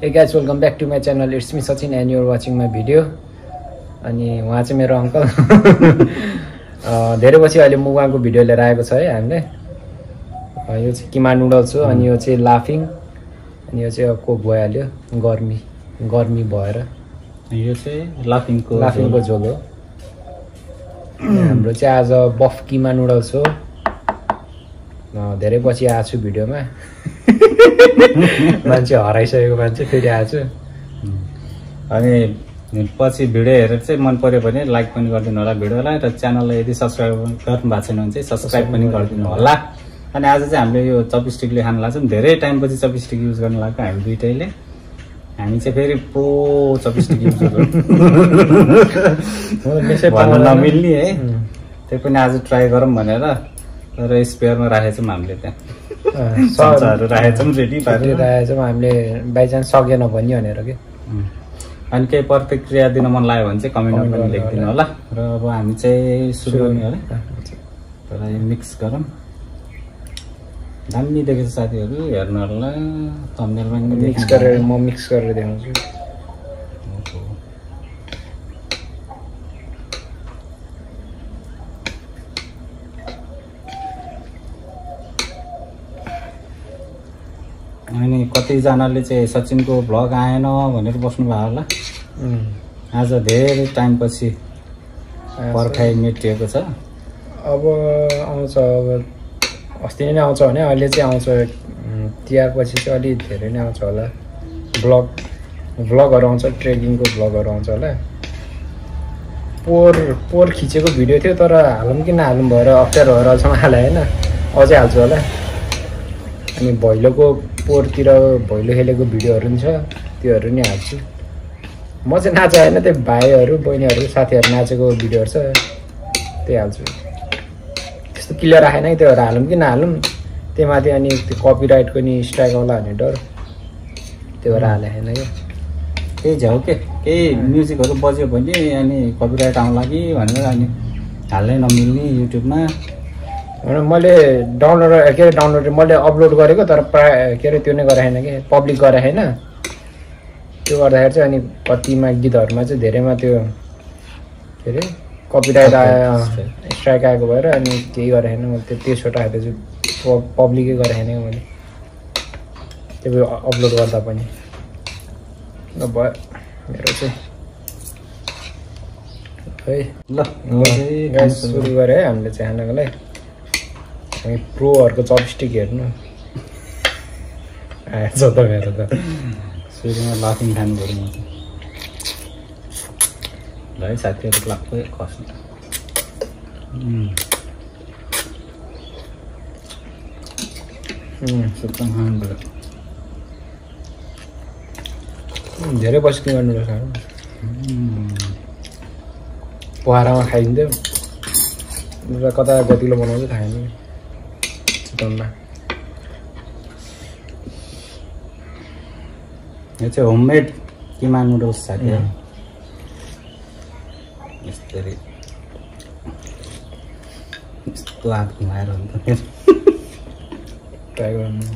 Hey guys, welcome back to my channel. It's me Sachin and you're watching my video. अनि उहाँ चाहिँ मेरो uncle धेरै पछि अहिले मुगाको भिडियो लिएर आएको छ है हामीले। यो चाहिँ किमा नुडल्स हो अनि यो चाहिँ लाफिङ अनि यो चाहिँ कोक भइहाल्यो गर्मी भएर। यो चाहिँ लाफिङको झोल हो। हाम्रो चाहिँ आज बफ किमा नुडल्स हो। धेरै पछि आएको छु भिडियोमा। मान्छे हराइसकेको मान्छे फेरि आएको छु। अनि पछि भिडियो हेरेर चाहिँ मन पर्यो भने लाइक पनि गरिदिनु होला भिडियोलाई र च्यानललाई यदि सब्स्क्राइब गर्नु भएको छैन भने चाहिँ सब्स्क्राइब पनि गरिदिनु होला। अनि आज चाहिँ हामीले यो चपस्टिकले खान लाग्छौँ। धेरै टाइमपछि चपस्टिक युज गर्न लाग्यो हामी दुईटैले। हामी चाहिँ फेरि प्रो चपस्टिक युज गर्छौँ। भन्न नमिल्ने है। त्यही पनि आज ट्राई गरौँ भनेर र स्पेयरमा राखेको छौँ हामीले त्यहाँ। सब्जीहरू राखेको छौँ रेडी पारेर राखेको छौँ हामीले बाइचान्स सकेन भन्यो भनेर के। अनि केही प्रतिक्रिया दिन मन लाग्यो भने चाहिँ कमेन्टमा पनि लेखिदिनु होला। र अब हामी चाहिँ सुरु गर्ने होला। तर यो मिक्स गरौँ। दामी देखेछ साथीहरू हेर्नु होला। थम्बनेलमा पनि मिक्स गरेर म मिक्स गरेर देखाउँछु। अनि कतिजनाले चाहिँ सचिनको भ्लग आएन भनेर बस्नु भयो होला। आज धेरै टाइमपछि पर्खाइ मेटिएको छ। अब आउँछ, अब अस्ति नै आउँछ भने अहिले चाहिँ आउँछ। तिहारपछि चाहिँ अलि धेरै नै आउँछ होला। भ्लगहरू आउँछ, ट्रेकिङको भ्लगहरू आउँछ होला। पोहोर खिचेको भिडियो थियो तर हालौँ कि नहालौँ भएर अप्ठ्यारो भएर अहिलेसम्म हालेँ होइन। अझै हाल्छु होला। अनि भैलोको पोहोरतिर भैलो खेलेको भिडियोहरू पनि छ, त्योहरू नि हाल्छु। म चाहिँ नाचे होइन, त्यो भाइहरू बहिनीहरू साथीहरू नाचेको भिडियोहरू छ, त्यही हाल्छु। त्यस्तो क्लियर आएन कि त्योहरू हालौँ कि नहालौँ त्यही माथि। अनि त्यो कपिराइटको नि स्ट्राइक होला भन्ने डर, त्यो भएर हाले होइन क्या। त्यही झ्याउ के केही म्युजिकहरू बज्यो भने अनि कपिराइट आउँला कि भनेर अनि हाल्नै नमिल्ने युट्युबमा। मैले डाउनलोड मैले अपलोड गरेको तर प्राय के अरे त्यो नै गरे छैन कि, पब्लिक गरे छैन। त्यो गर्दाखेरि चाहिँ अनि कतिमा गीतहरूमा चाहिँ धेरैमा त्यो के अरे कपिराइट आयो, स्ट्राइक आएको भएर अनि केही गरे छैन। मैले त्यो छोटा हाल्दै चाहिँ पब्लिकै गरे छैन मैले त्यो अपलोड गर्दा पनि। भयो मेरो चाहिँ है। ल सुरु गरेँ है हामीले चाहिँ खानाको लागि। हामी प्रोहरूको चपस्टिक हेर्नु आएछ त मेरो त। सुरुमा लाफिङ खानु पऱ्यो म ल है साथीहरू। लाग्दै खस्नु सुक्खा खानु पऱ्यो। धेरै बस्ने गर्नुपर्छ। पोखरामा खाइन्थ्यो र कता गतिलो बनाउँछ थाहा छैन चिकनमा। यो चाहिँ होममेड किमा नुडल्स साथीहरू। यस्तरी यस्तो हात घुमाएर हुन्छ ट्राई गर्नु।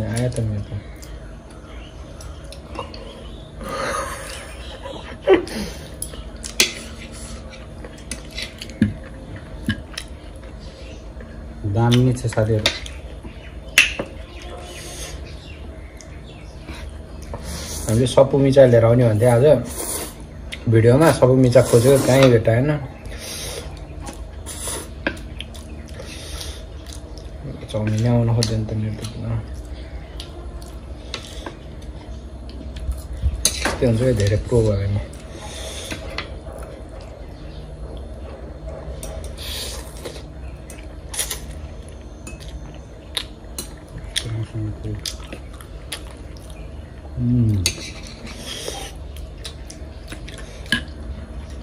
आयो त मेरो त। दामी छ साथीहरू। हामीले सप्पु मिचा लिएर आउने भन्थ्यो आज भिडियोमा। सप्पु मिचा खोज्यो कहीँ भेटाएन। चाउमिन आउनु खोज्दैन त मेरो त। त्यस्तै हुन्छ क्या, धेरै प्रो भयो भने।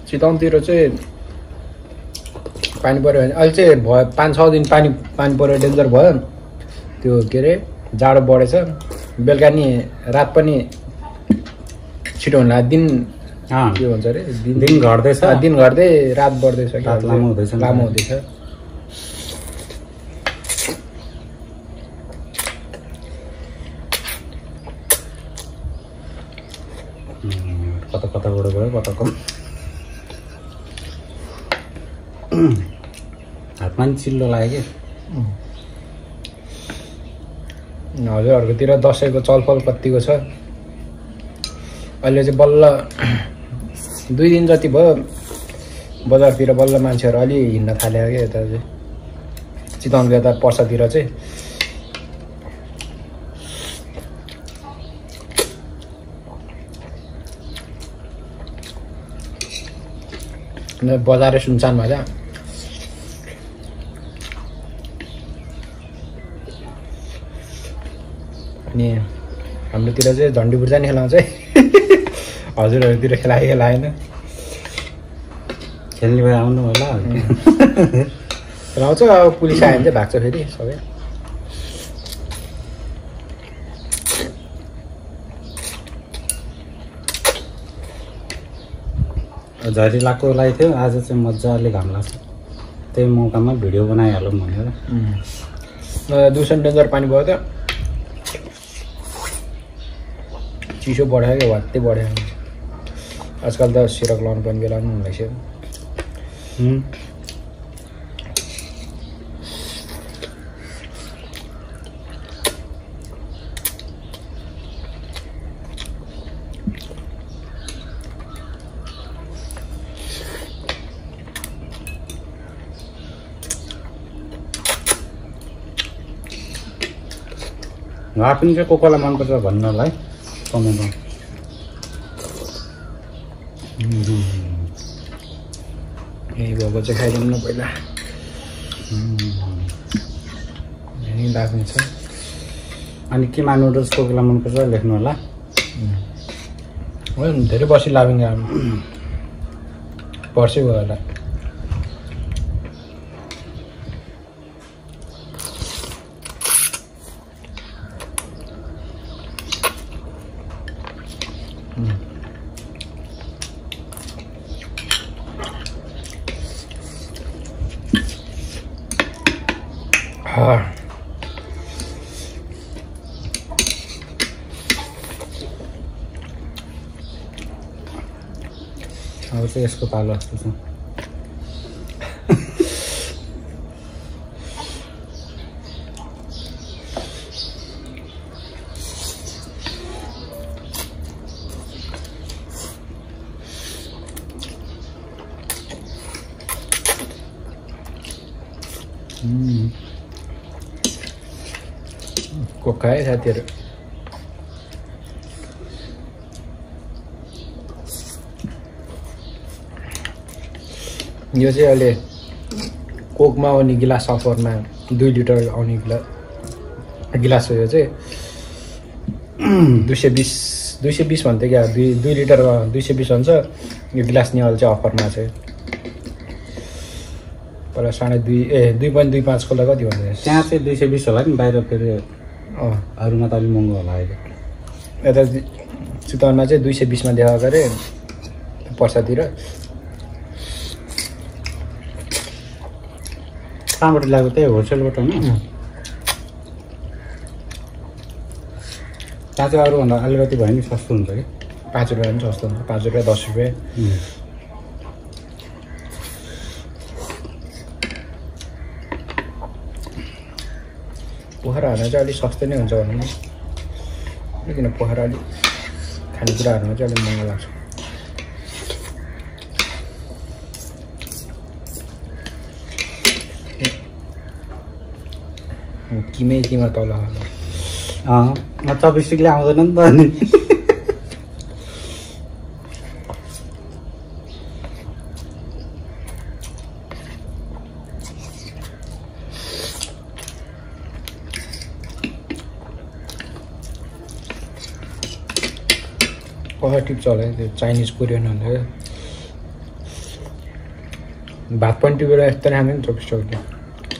चितवनतिर चाहिँ पानी पऱ्यो भने अहिले चाहिँ भयो 5-6 दिन पानी पऱ्यो, डेन्जर भयो। त्यो के अरे जाडो बढेछ। बेलुका नि रात पनि छिटो हुन लाग्यो। दिन के भन्छ अरे दिन घट्दैछ दिन घट्दै रात बढ्दैछ कि रात लामो हुँदैछ लामो हुँदैछ कता कताबाट गयो कता कम हातमा नि चिल्लो लाग्यो कि हजुरहरूकोतिर दसैँको चलफल कतिको छ अहिले चाहिँ बल्ल 2 दिन जति भयो बजारतिर बल्ल मान्छेहरू अलि हिँड्न थाल्यो क्या यता चाहिँ चितवनको यता पर्सातिर चाहिँ बजारै सुनसान भएछ अनि हाम्रोतिर चाहिँ झन्डी बुर्जा नि खेलाउँछ है हजुरहरूतिर खेलाएन खेल्ने भए आउनु होला खेलाउँछ अब पुलिस आयो भने चाहिँ भाग्छ फेरि सबै झरी लाग्कोलाई थियो आज चाहिँ मजाले घाम लाग्छ त्यही मौकामा भिडियो बनाइहालौँ भनेर दुसन डेन्जर पानी भयो त चिसो बढ्यो क्या वात्तै बढ्यो आजकल त सिरक लाउनु पर्ने बेला पनि हुँदैछ पनि चाहिँ कोकोलाई मनपर्छ भन्नलाई कमेन्टमा यही भएको चाहिँ खाइदिउँ न पहिला यही लाग्ने छ अनि केमा नुडल्स कोकोलाई मनपर्छ लेख्नु होला धेरै बसी लाभिङ पर्सै भयो होला अब चाहिँ यसको पालो जस्तो छ कोका है साथीहरू यो चाहिँ अहिले कोकमा आउने गिलास अफरमा 2 लिटर आउने गिलास हो यो चाहिँ 220 भन्थ्यो क्या 2 लिटरमा 220 हुन्छ यो गिलास नि अहिले चाहिँ अफरमा छ पहिला 2.25 को लागि कति भन्दैछ त्यहाँ चाहिँ 220 होला नि बाहिर फेरि अरूमा त अलिक महँगो होला अहिले यता चितवनमा चाहिँ 220 मा देखा गरे पर्सातिर कहाँबाट ल्याएको त्यही होलसेलबाट होइन त्यहाँ चाहिँ अरूभन्दा अलिकति भयो नि सस्तो हुन्छ कि 5 रुपियाँ पनि सस्तो हुन्छ 5 रुपियाँ 10 रुपियाँ पोखराहरूमा चाहिँ अलिक सस्तो नै हुन्छ भनौँ न किन पोखरा अलिक खानेकुराहरूमा चाहिँ अलिक महँगो लाग्छ किमा तल चपस्टिकले आउँदैन नि त अनि कसरी टिप्छ होला त्यो चाइनिज कोरियनहरूले भात पनि टिपेर यस्तो खाने नि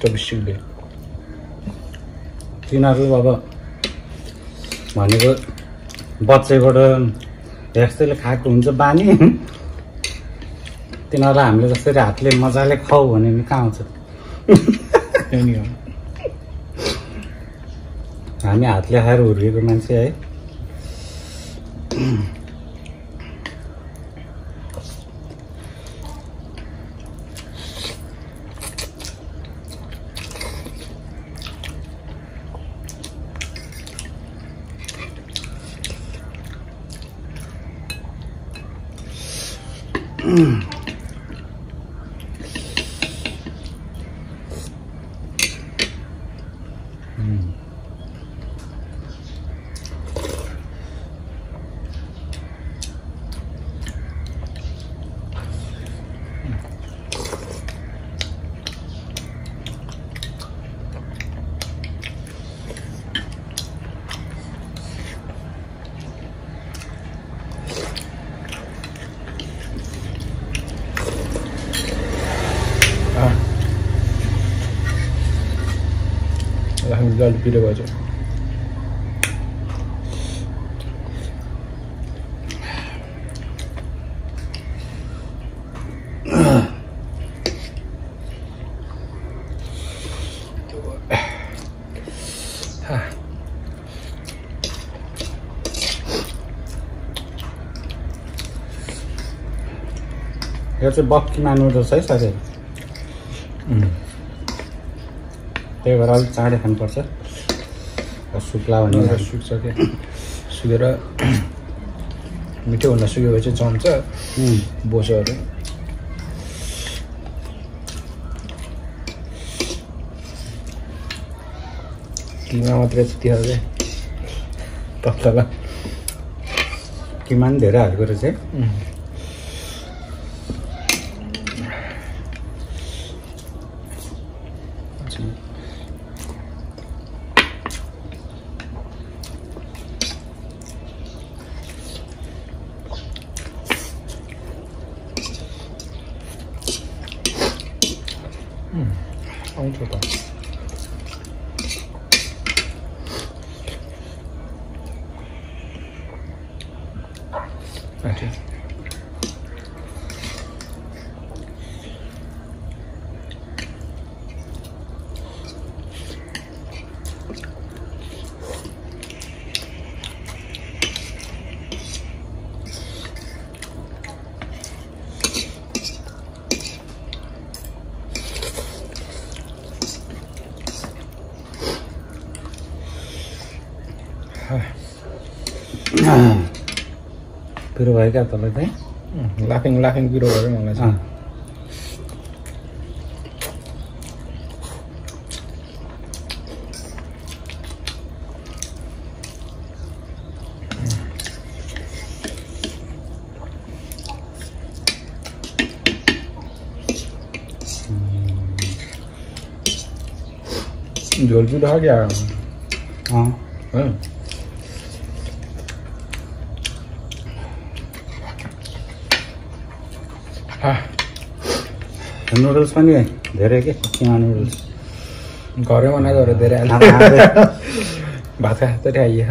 चपस्टिकले तिनीहरू अब भनेको बच्चैबाट यस्तैले खाएको हुन्छ बानी। तिनीहरूलाई हामीले जसरी हातले मजाले खाऊ भने नि कहाँ आउँछ। त्यो नि हो। हामी हातले खाएर हुर्केको मान्छे है। हामी जल पिरो गर्छ। यो चाहिँ बक्कीमा नुडल्स है साथै। त्यही भएर अलिक चाँडै खानुपर्छ। सुक्ला भने सुक्छ क्या, सुकेर मिठो हुन सुकेपछि जम्छ बोसोहरू। किमा मात्रै त्यति हो क्या पत्ला। किमा पनि धेरै हालेको रहेछ। आउँछ त। पिरो भयो क्या तपाईँ चाहिँ? लाफिङ पिरो भयो मलाई चाहिँ। झोल पिरो हो क्या? नुडल्स पनि धेरै के किमा नुडल्स घरै बनाएको हो धेरै भात खाँदाखेरि आइए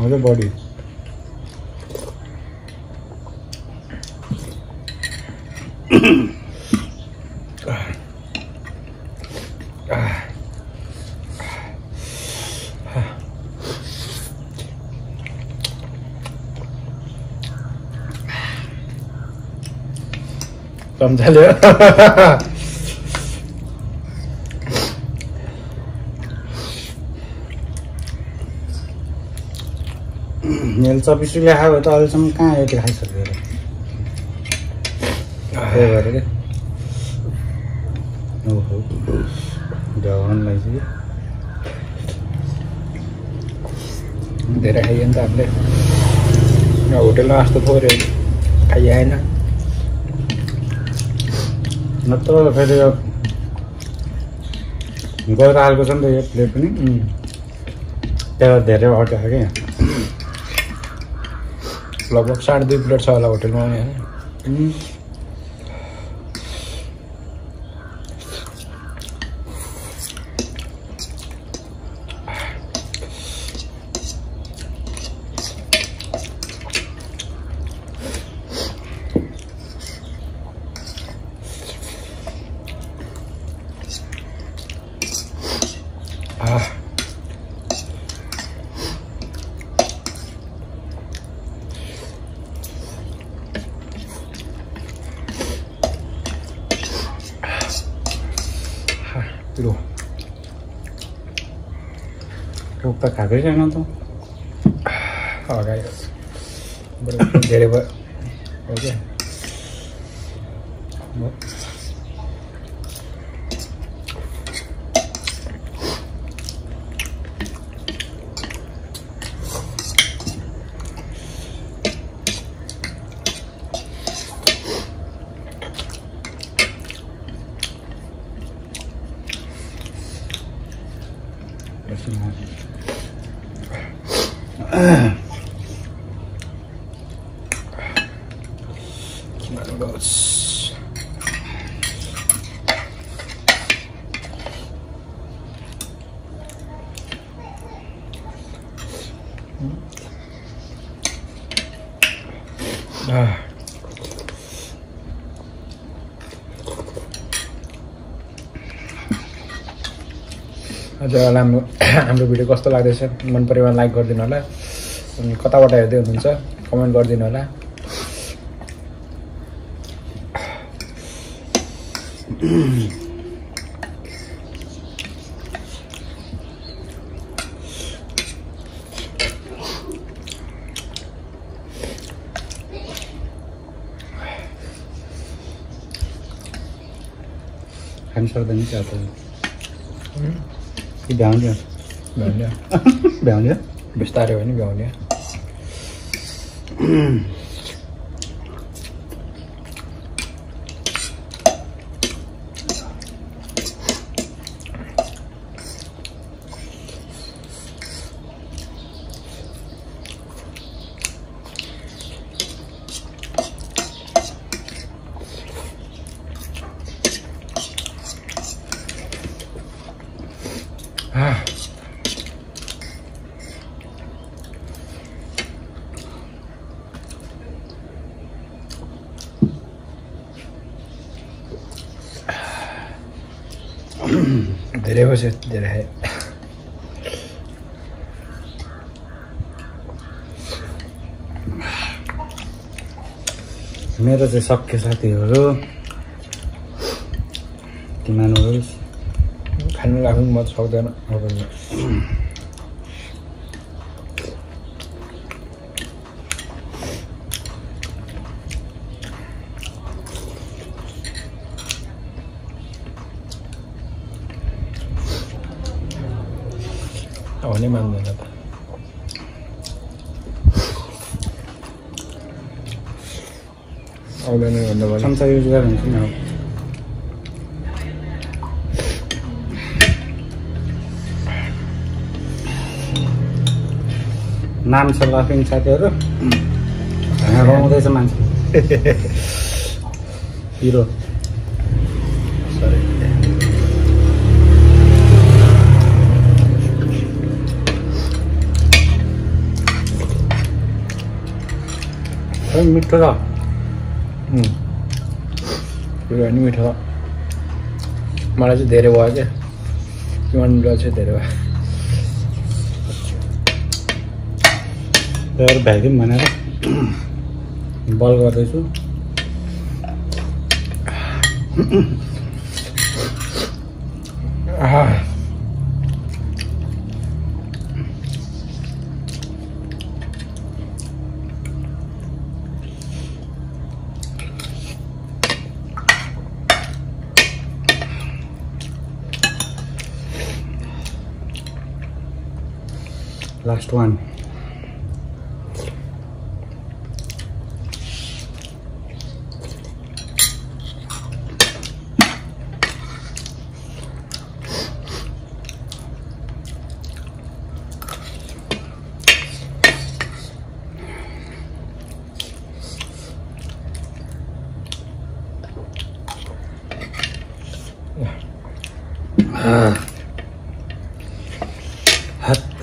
अझै बढी। चम्चाले मैले 24 रुपियाँ खायो त अहिलेसम्म कहाँ यति खाइसक्यो र। त्यही भएर क्या ओहो ढाउन लाग्छ कि धेरै खाइयो नि त हामीले। होटेलमा जस्तो थोरै खाइआएन। नत्र फेरि यो गएर हालेको छ नि त यो प्लेट पनि। त्यहाँ धेरै अट्यो क्या। लगभग 2.5 प्लेट छ होला होटेलमा होइन। पिरो कोक त खाएकै छैन त अगाडि धेरै भयो ओके हजुर हाम्रो भिडियो कस्तो लाग्दैछ मन परेमा लाइक गरिदिनु होला अनि कताबाट हेर्दै हुनुहुन्छ कमेन्ट गरिदिनु होला खान सक्दैन क्या त कि भ्याउने भ्याउने बिस्तारै हो नि भ्याउने धेरै बस्यो धेरै खाएँ मेरो चाहिँ सक्यो साथीहरू तिमीहरू खानु लाग्नु म सक्दैन आउने मान्दैन त आउँदैन भन्दा भयो चम्चा युज गरेर हुन्छ नि नाम छ लाफिङ साथीहरू रमाउँदैछ मान्छे हिरो मिठो छ पिरो पनि मिठो मलाई चाहिँ धेरै भयो क्या तिमीलाई चाहिँ धेरै भयो तर भ्याइदिउँ भनेर बल गर्दैछु Last one.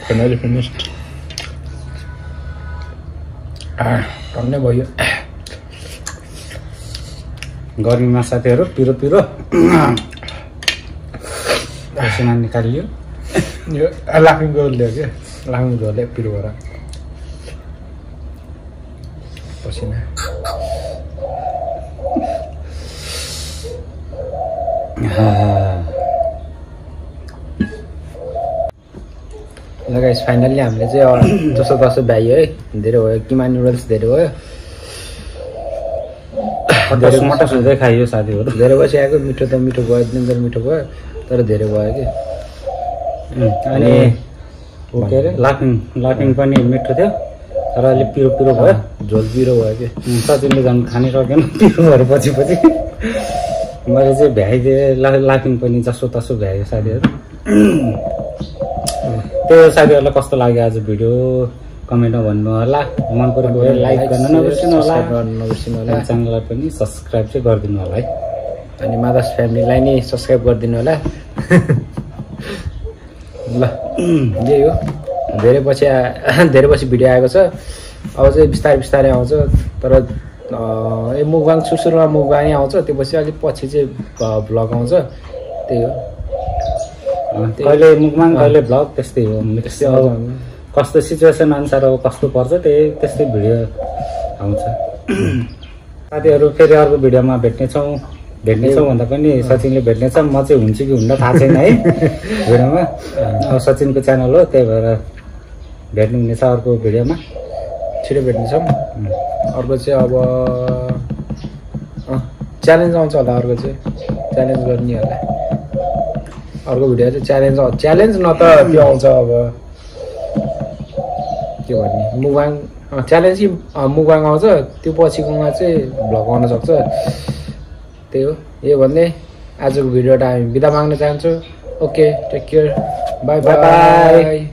Finally finished. टन्नै भयो गर्मीमा साथीहरू पिरो पिरो पसिना निकालियो यो लाफिङको ल्यायो क्या लाफिङ झोलले पिरो भएर पसिना गाइस फाइनल्ली हामीले चाहिँ जसो तसो भ्यायो है धेरै भयो किमा नुडल्स धेरै भयो मटस हुँदै खाइयो साथीहरू धेरै पछि आएको मिठो त मिठो भयो डेन्जर मिठो भयो तर धेरै भयो कि अनि के अरे लाफिङ पनि मिठो थियो तर अलिक पिरो पिरो भयो झोल पिरो भयो कि सचिनले झन् खानै सकेन पिरो भएर पछि मैले चाहिँ भ्याइदिएँ लाफिङ पनि जसो तसो भ्यायो साथीहरू त्यो साथीहरूलाई कस्तो लाग्यो आज भिडियो कमेन्टमा भन्नु होला मन परेको भए लाइक गर्न नबिर्सिनु होला च्यानललाई पनि सब्सक्राइब चाहिँ गरिदिनु होला है अनि मादास फ्यामिलीलाई नि सब्सक्राइब गरिदिनु होला ल यही हो धेरै पछि भिडियो आएको छ अब चाहिँ बिस्तारै आउँछ तर यो मुखबाङ सुरुमा मुखबाङै आउँछ त्यो पछि अलिक पछि चाहिँ भ्लग आउँछ त्यही हो कहिले मुखबाङ कहिले भ्लग त्यस्तै हो कस्तो सिचुएसन अनुसार अब कस्तो पर्छ त्यस्तै भिडियो आउँछ साथीहरू फेरि अर्को भिडियोमा भेट्नेछौँ भन्दा पनि सचिनले भेट्नेछ म चाहिँ हुन्छ कि हुन्न थाहा छैन है भिडियोमा अब सचिनको च्यानल हो त्यही भएर भेट्नुहुनेछ अर्को भिडियोमा छिटो भेट्नेछौँ अर्को चाहिँ अब च्यालेन्ज आउँछ होला अर्को चाहिँ च्यालेन्ज गर्ने होला अर्को भिडियो चाहिँ च्यालेन्ज न त त्यो आउँछ अब के भन्ने मुखबाङ च्यालेन्ज कि मुखबाङ आउँछ त्यो पछिकोमा चाहिँ भ्लग आउन सक्छ त्यही हो यो भन्दै आजको भिडियोबाट हामी बिदा माग्न चाहन्छौँ okay take care bye by